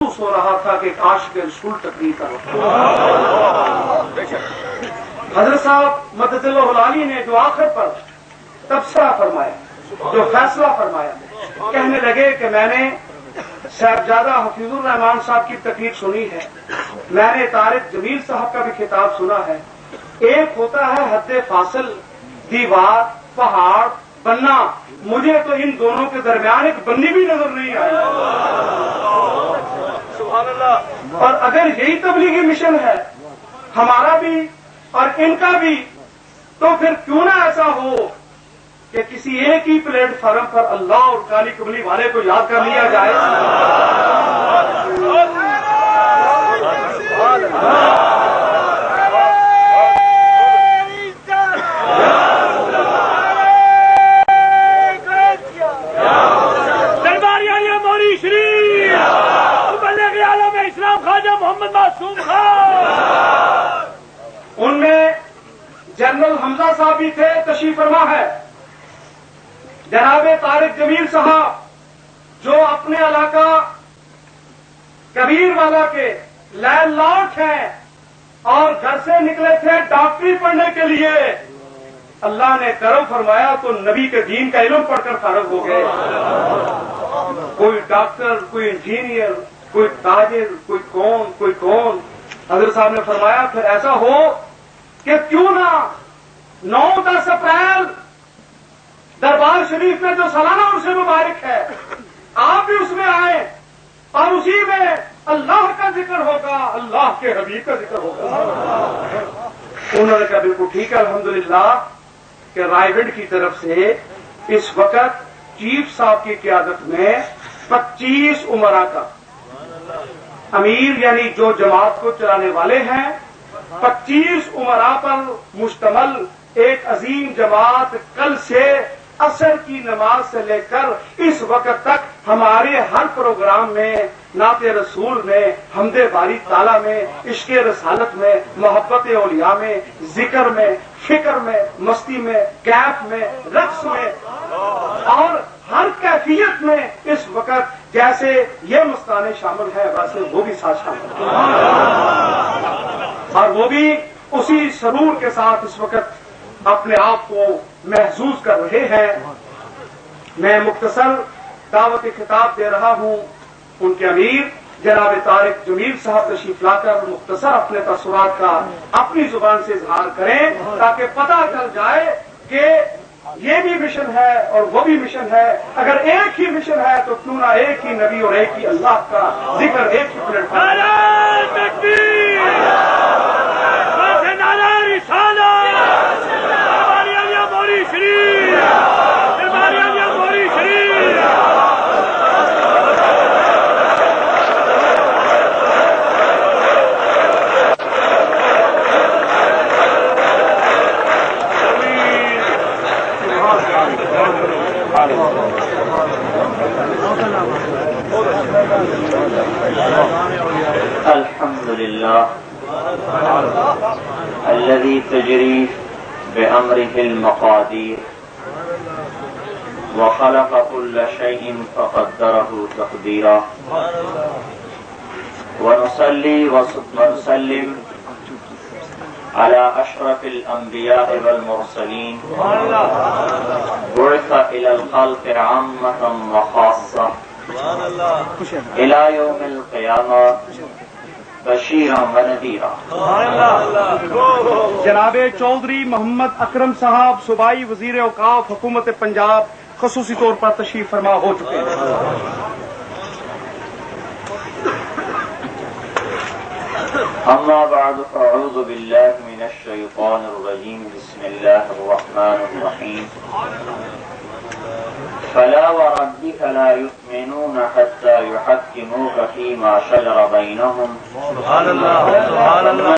محسوس ہو رہا تھا کہ کاش کے رسول تقریر کا حضرت صاحب مدد اللہ العالی نے جو آخر پر تبصرہ فرمایا، جو فیصلہ فرمایا، کہنے لگے کہ میں نے صاحبزادہ حفیظ الرحمان صاحب کی تقریر سنی ہے، میں نے طارق جمیل صاحب کا بھی خطاب سنا ہے۔ ایک ہوتا ہے حد فاصل، دیوار، پہاڑ، بننا، مجھے تو ان دونوں کے درمیان ایک بنی بھی نظر نہیں آئی۔ اور اگر یہی تبلیغی مشن ہے ہمارا بھی اور ان کا بھی، تو پھر کیوں نہ ایسا ہو کہ کسی ایک ہی پلیٹ فارم پر اللہ اور کالی کملی والے کو یاد کر لیا جائے۔ محمد معصوم خان، ان میں جنرل حمزہ صاحب بھی تھے، تشریف فرما ہے، جناب طارق جمیل صاحب جو اپنے علاقہ کبیر والا کے لینڈ لارڈ ہیں اور گھر سے نکلے تھے ڈاکٹری پڑھنے کے لیے، اللہ نے کرم فرمایا تو نبی کے دین کا علم پڑھ کر فارغ ہو گئے۔ کوئی ڈاکٹر، کوئی انجینئر، کوئی تاجر، کوئی کون۔ حضرت صاحب نے فرمایا پھر ایسا ہو کہ کیوں نہ 9-10 اپریل دربار شریف میں جو سالانہ عرص مبارک ہے، آپ بھی اس میں آئیں اور اسی میں اللہ کا ذکر ہوگا، اللہ کے حبیب کا ذکر ہوگا۔ انہوں نے کہا بالکل ٹھیک ہے، الحمدللہ کہ رائے گنج کی طرف سے اس وقت چیف صاحب کی قیادت میں 25 امراء کا امیر، یعنی جو جماعت کو چلانے والے ہیں، 25 امراء پر مشتمل ایک عظیم جماعت کل سے عصر کی نماز سے لے کر اس وقت تک ہمارے ہر پروگرام میں، نعت رسول میں، حمد باری تعالیٰ میں، عشق رسالت میں، محبت اولیاء میں، ذکر میں، فکر میں، مستی میں، کیف میں، رقص میں اور ہر کیفیت میں اس وقت جیسے یہ مستانے شامل ہے ویسے وہ بھی ساتھ شامل ہے، اور وہ بھی اسی سرور کے ساتھ اس وقت اپنے آپ کو محظوظ کر رہے ہیں۔ میں مختصر دعوت خطاب دے رہا ہوں، ان کے امیر جناب طارق جمیل صاحب تشریف لا کر مختصر اپنے تاثرات کا اپنی زبان سے اظہار کریں تاکہ پتہ چل جائے کہ یہ بھی مشن ہے اور وہ بھی مشن ہے۔ اگر ایک ہی مشن ہے تو کیوں نہ ایک ہی نبی اور ایک ہی اللہ کا ذکر ایک ہی پلیٹ پر۔ الحمد لله الذي تجري بأمره المقادير وخلق كل شيء فقدره تقديرا، ونصلي ونسلم على أشرف الأنبياء والمرسلين بعث إلى الخلق عامة وخاصة إلى يوم القيامة بشيرا ونذيرا۔ جناب چودھری محمد اکرم صاحب صوبائی وزیر اوقاف حکومت پنجاب خصوصی طور پر تشریف فرما ہو چکے ہیں۔ أما بعد فأعوذ بالله من الشيطان الرجيم، بسم الله الرحمن الرحيم، فلا وربك لا يؤمنون حتى يحكموك فيما شجر بينهم ثم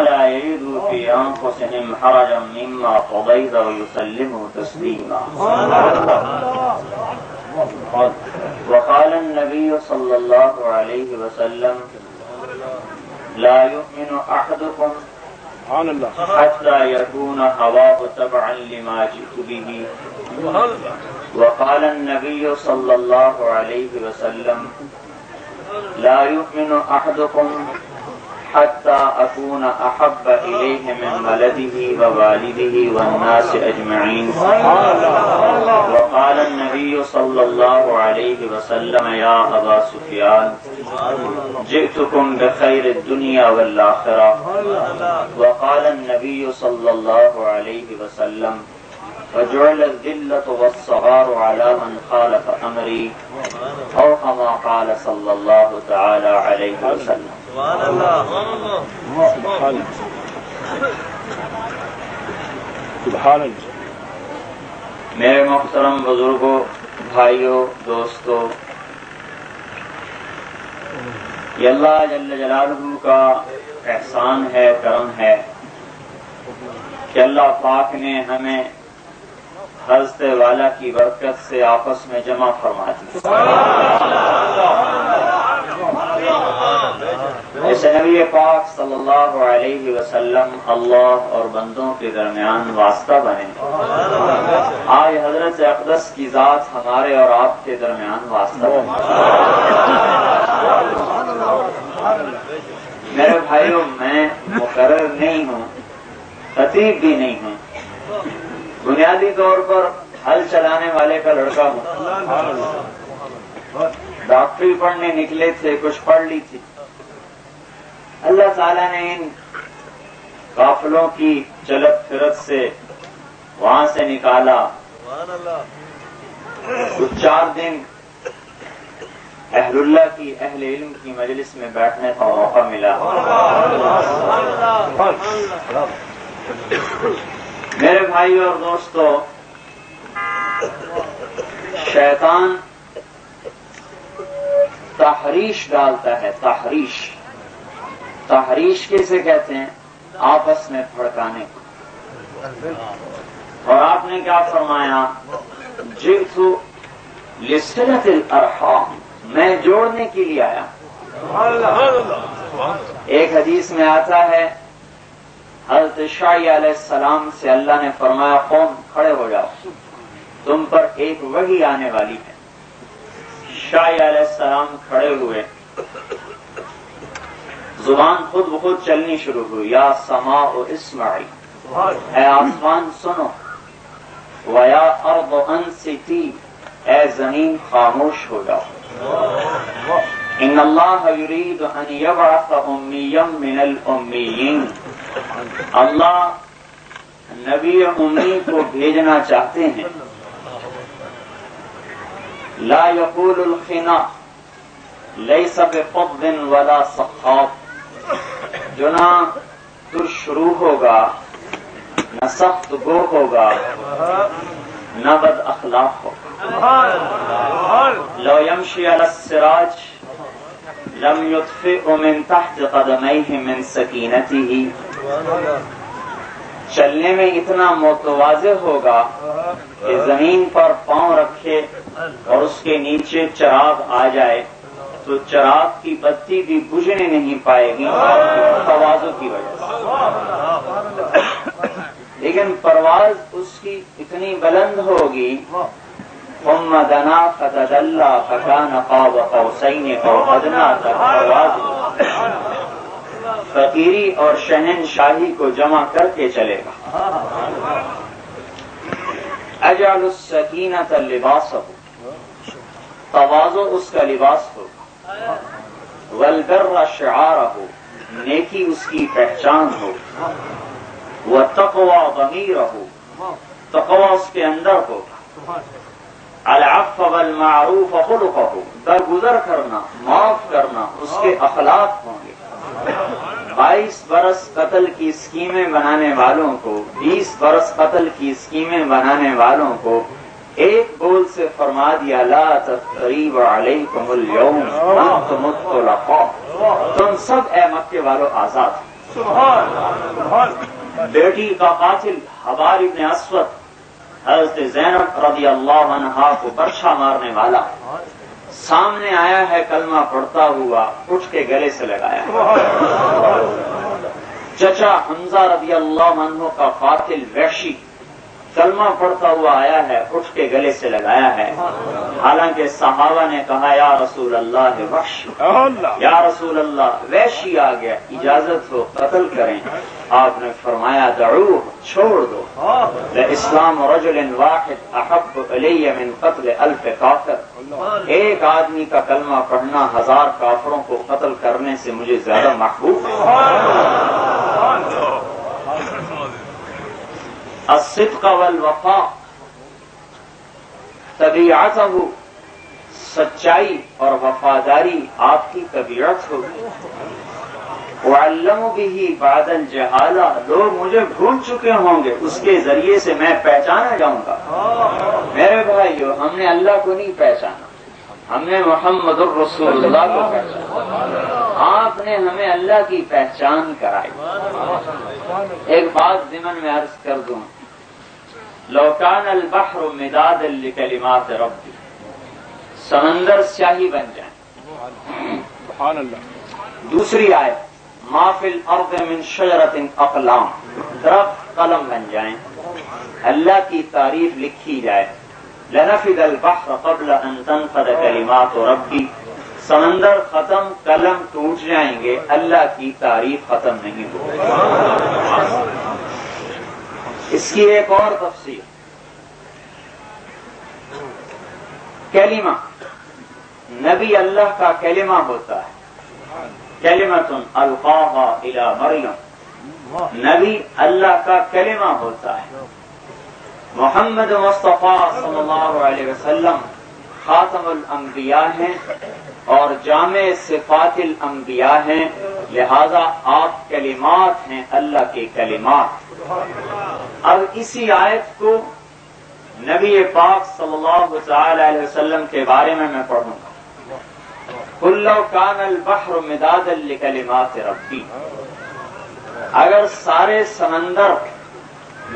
لا يجدوا في أنفسهم حرجا مما قضيت ويسلموا تسليما۔ وقال النبي صلى الله عليه وسلم لا يؤمن أحدكم حتى يكون هواه تبعا لما جئت به، وقال النبي صلى الله عليه وسلم لا يؤمن أحدكم حتى أكون أحب إليه من ولده ووالده والناس أجمعين. وقال النبي صلى الله عليه وسلم يا أبا سفيان جئتكم بخير الدنيا والآخرة. وقال النبي صلى الله عليه وسلم وجعل الذلة والصغار على من خالف أمري أو كما قال صلى الله تعالى عليه وسلم. سبحان اللہ. میرے محترم بزرگوں، بھائیوں، دوستوں، یہ اللہ جل جلالہ کا احسان ہے، کرم ہے کہ اللہ پاک نے ہمیں حضرت والا کی برکت سے آپس میں جمع فرما دی. ایسے نبی پاک صلی اللہ علیہ وسلم اللہ اور بندوں کے درمیان واسطہ بنے. آج حضرت اقدس کی ذات ہمارے اور آپ کے درمیان واسطہ بنے. میرے بھائیوں، میں مقرر نہیں ہوں، خطیب بھی نہیں ہوں، بنیادی طور پر ہل چلانے والے کا لڑکا ہوں. ڈاکٹری پڑھنے نکلے تھے، کچھ پڑھ لی تھی. اللہ تعالیٰ نے ان قافلوں کی چلت پھرت سے وہاں سے نکالا. کچھ 4 دن اہل اللہ کی، اہل علم کی مجلس میں بیٹھنے کا موقع ملا. میرے بھائی اور دوستو، شیطان تحریش ڈالتا ہے. تحریش کیسے کہتے ہیں؟ آپس میں بھڑکانے کو. اور آپ نے کیا فرمایا؟ جئت لصلة الارحام، میں جوڑنے کے لیے آیا. ایک حدیث میں آتا ہے حضرت شعیع علیہ السلام سے اللہ نے فرمایا قوم کھڑے ہو جاؤ، تم پر ایک وحی آنے والی ہے. شعیع علیہ السلام کھڑے ہوئے، زبان خود بخود چلنی شروع ہوئی. یا سماء اسمعی، اے آسمان سنو. ویا ارض انصتی، اے زمین خاموش ہو جاؤ. ان اللہ یرید ان یبعث امیا من الامیین، اللہ نبی امی کو بھیجنا چاہتے ہیں. لا یقول الخنا لیس بفض ولا سخاب، جو نہ شروع ہوگا، نہ سخت گو ہوگا، نہ بد اخلاق ہوگا. لو یمشی علی السراج لم یطفئ من تحت قدمیہ من سکینتہ، چلنے میں اتنا متواضع ہوگا کہ زمین پر پاؤں رکھے اور اس کے نیچے چراغ آ جائے تو چراغ کی بتی بھی بجھنے نہیں پائے گی تواضع کی وجہ سے. لیکن پرواز اس کی اتنی بلند ہوگی، ثم دنا فتدلی فکان قاب قوسین او ادنی تک پرواز فقیری اور شہنشاہی کو جمع کر کے چلے گا. اجعل السکینۃ لباسہ، تواضع اس کا لباس ہوگا. والبر شعارہ، نیکی اس کی پہچان ہو. والتقوی ضمیرہ، تقوی اس کے اندر ہوگا. العفو والمعروف خلقہ، درگزر کرنا، معاف کرنا اس کے اخلاق ہوں گے. 22 برس قتل کی اسکیمیں بنانے والوں کو، 20 برس قتل کی اسکیمیں بنانے والوں کو ایک بول سے فرما دیا لا تثریب علیکم اليوم انتم الطلقاء، تم سب اے مکے والو آزاد. بیٹی کا قاتل حبار ابن اسود حضرت زینب رضی اللہ عنہا کو برچھا مارنے والا سامنے آیا ہے، کلمہ پڑھتا ہوا اٹھ کے گلے سے لگایا. چچا حمزہ رضی اللہ عنہ کا قاتل وحشی کلمہ پڑھتا ہوا آیا ہے، اٹھ کے گلے سے لگایا ہے، حالانکہ صحابہ نے کہا یا رسول اللہ وحشی، یا رسول اللہ وحشی آ گیا، اجازت ہو قتل کریں۔ آپ نے فرمایا دعوہ، چھوڑ دو، لاسلام رجل واحد احب الی من قتل الف کافر، ایک آدمی کا کلمہ پڑھنا 1000 کافروں کو قتل کرنے سے مجھے زیادہ محبوب ہے۔ الصدق والوفاء، طبیعتہ، سچائی اور وفاداری آپ کی طبیعت ہوگی۔ وعلم به بعد الجہالہ، لوگ مجھے بھول چکے ہوں گے، اس کے ذریعے سے میں پہچانا جاؤں گا۔ میرے بھائیو، ہم نے اللہ کو نہیں پہچانا، ہم نے محمد الرسول اللہ کو پہچانا، آپ نے ہمیں اللہ کی پہچان کرائی۔ ایک بات ضمن میں عرض کر دوں، لو کان البحر مدادا لکلمات ربی، سمندر سیاہی بن جائیں۔ سبحان اللہ۔ دوسری آیت، ما فی الارض من شجرۃ اقلام، درخت قلم بن جائیں، اللہ کی تعریف لکھی جائے۔ لنفد البحر قبل ان تنفد کلمات ربی، سمندر ختم، قلم ٹوٹ جائیں گے، اللہ کی تعریف ختم نہیں ہوگی۔ اس کی ایک اور تفسیر، کلمہ، نبی اللہ کا کلمہ ہوتا ہے، کلمۃ القاہا الی مریم، نبی اللہ کا کلمہ ہوتا ہے۔ محمد مصطفیٰ صلی اللہ علیہ وسلم خاتم الانبیاء ہیں اور جامع صفات الانبیاء ہیں، لہذا آپ کلمات ہیں، اللہ کے کلمات۔ اب اسی آیت کو نبی پاک صلی اللہ تعالی علیہ وسلم کے بارے میں پڑھوں گا۔ قل لو کان البحر مدادا لکلمات ربی، اگر سارے سمندر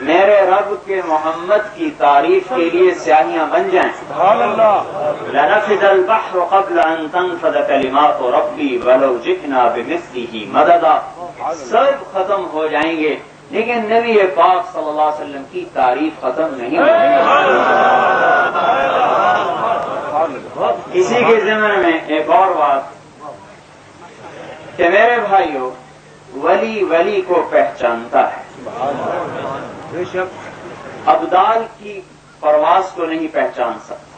میرے رب کے محمد کی تعریف کے لیے سیاہیاں بن جائیں، سبحان اللہ، لنفد البحر قبل ان تنفد کلمات ربی ولو جئنا بمثلہ مددا، سب ختم ہو جائیں گے لیکن نبی پاک صلی اللہ علیہ وسلم کی تعریف ختم نہیں ہوگی۔ اسی کے ضمن میں ایک اور بات کہ میرے بھائیو، ولی ولی کو پہچانتا ہے، بے شک، ابدال کی پرواز کو نہیں پہچان سکتا۔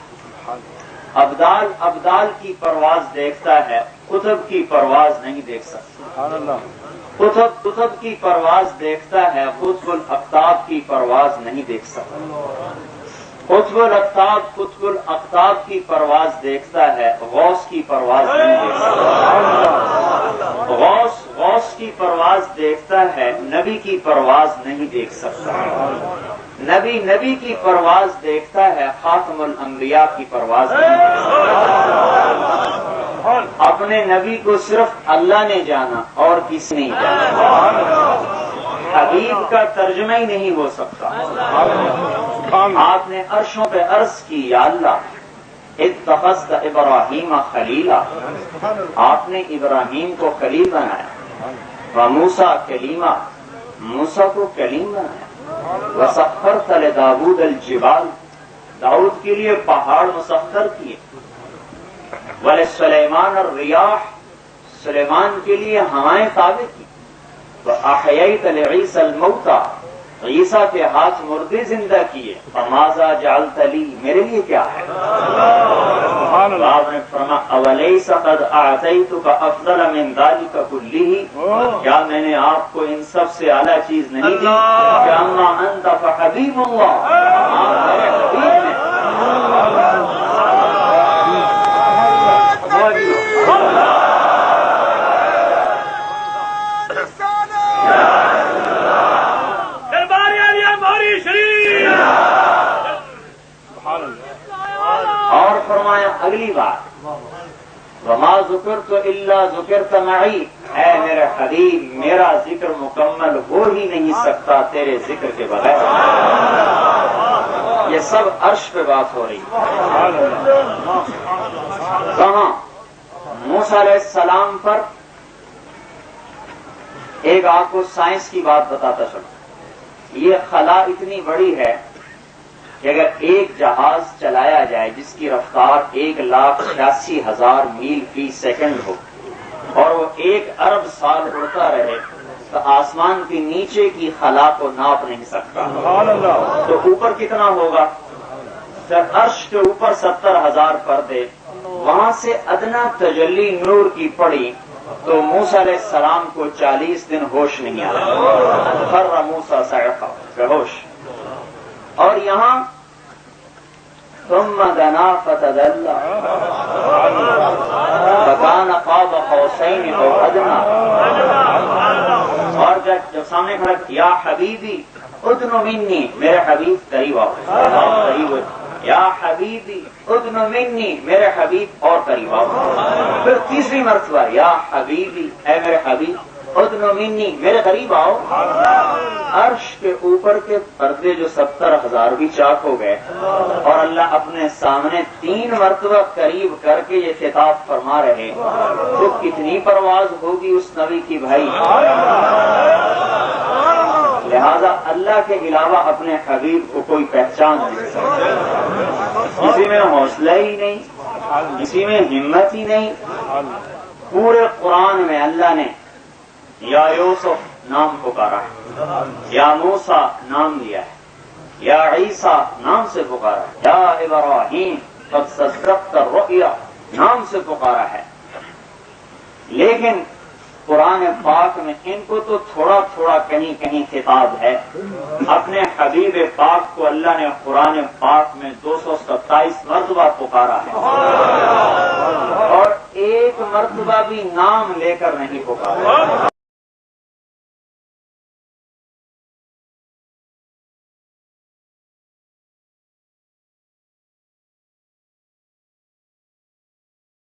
ابدال ابدال کی پرواز دیکھتا ہے، قطب کی پرواز نہیں دیکھ سکتا۔ سبحان اللہ، قطب قطب کی پرواز دیکھتا ہے، قطب الاقطاب کی پرواز نہیں دیکھ سکتا۔ قطب الاقطاب کی پرواز دیکھتا ہے، غوث کی پرواز نہیں دیکھ سکتا۔ غوث کی پرواز دیکھتا ہے، نبی کی پرواز نہیں دیکھ سکتا۔ نبی کی پرواز دیکھتا ہے، خاتم الانبیاء کی پرواز نہیں دیکھ سکتا۔ اپنے نبی کو صرف اللہ نے جانا اور کسی نہیں جانا، حبیب کا ترجمہ ہی نہیں ہو سکتا۔ آپ نے عرشوں پہ عرض کی، یا اللہ اتخذت ابراہیم خلیلا، آپ نے ابراہیم کو خلیل بنایا، وموسیٰ کلیمہ، موسیٰ کو کلیم بنایا، وسخرت لداود الجبال، داؤد کے لیے پہاڑ مسخر کیے، ولسلیمان الریاح، سلیمان کے لیے ہوائیں تابع کی، وأحییت لعیسی الموتى، عیسیٰ کے ہاتھ مردے زندہ کیے، فماذا جعلت لی، میرے لیے کیا ہے؟ آپ نے فرمایا اولیس قد اعطیتک افضل من ذلک کلہ، کیا میں نے آپ کو ان سب سے اعلیٰ چیز نہیں دی؟ کہ اما انت فحبیب اللہ، آپ میرے حبیب ہیں۔ اور فرمایا اگلی بات، وما ذکرت الا ذکرت معی، اے میرے حبیب میرا ذکر مکمل ہو ہی نہیں سکتا تیرے ذکر کے بغیر۔ یہ سب عرش پہ بات ہو رہی ہے۔ کہاں؟ موسیٰ علیہ السلام پر۔ ایک آپ کو سائنس کی بات بتاتا چلوں، یہ خلا اتنی بڑی ہے کہ اگر ایک جہاز چلایا جائے جس کی رفتار 1,86,000 میل فی سیکنڈ ہو اور وہ 1 ارب سال اڑتا رہے تو آسمان کے نیچے کی خلا کو ناپ نہیں سکتا. سبحان اللہ. تو اوپر کتنا ہوگا؟ جب عرش کے اوپر 70,000 پردے، وہاں سے ادنا تجلی نور کی پڑی تو موسیٰ علیہ السلام کو 40 دن ہوش نہیں آیا. خر موسیٰ صعقا، بے ہوش. اور یہاں ثم دنا فتدلى فكان قاب قوسين او ادنى. اور جب سامنے کھڑا یا حبیبی ادن منی، میرے حبیب قریب آؤ، قریب. یا حبیبی ادن منی، میرے حبیب اور قریب آؤ. پھر تیسری مرتبہ یا حبیبی، اے میرے حبیب ادن منی، میرے قریب آؤ. عرش کے اوپر کے پردے جو 70,000 بھی چاک ہو گئے اور اللہ اپنے سامنے 3 مرتبہ قریب کر کے یہ خطاب فرما رہے تو کتنی پرواز ہوگی اس نبی کی بھائی. لہذا اللہ کے علاوہ اپنے حبیب کو کوئی پہچان نہیں سکتا. کسی میں حوصلہ ہی نہیں، کسی میں ہمت ہی نہیں. پورے قرآن میں اللہ نے یا یوسف نام پکارا ہے، یا موسیٰ نام لیا ہے، یا عیسیٰ نام سے پکارا ہے، یا ابراہیم قد صدقت الرؤیا نام سے پکارا ہے. لیکن قرآن پاک میں ان کو تو تھوڑا تھوڑا کہیں کہیں خطاب ہے. اپنے حبیب پاک کو اللہ نے قرآن پاک میں 227 مرتبہ پکارا ہے اور 1 مرتبہ بھی نام لے کر نہیں پکارا.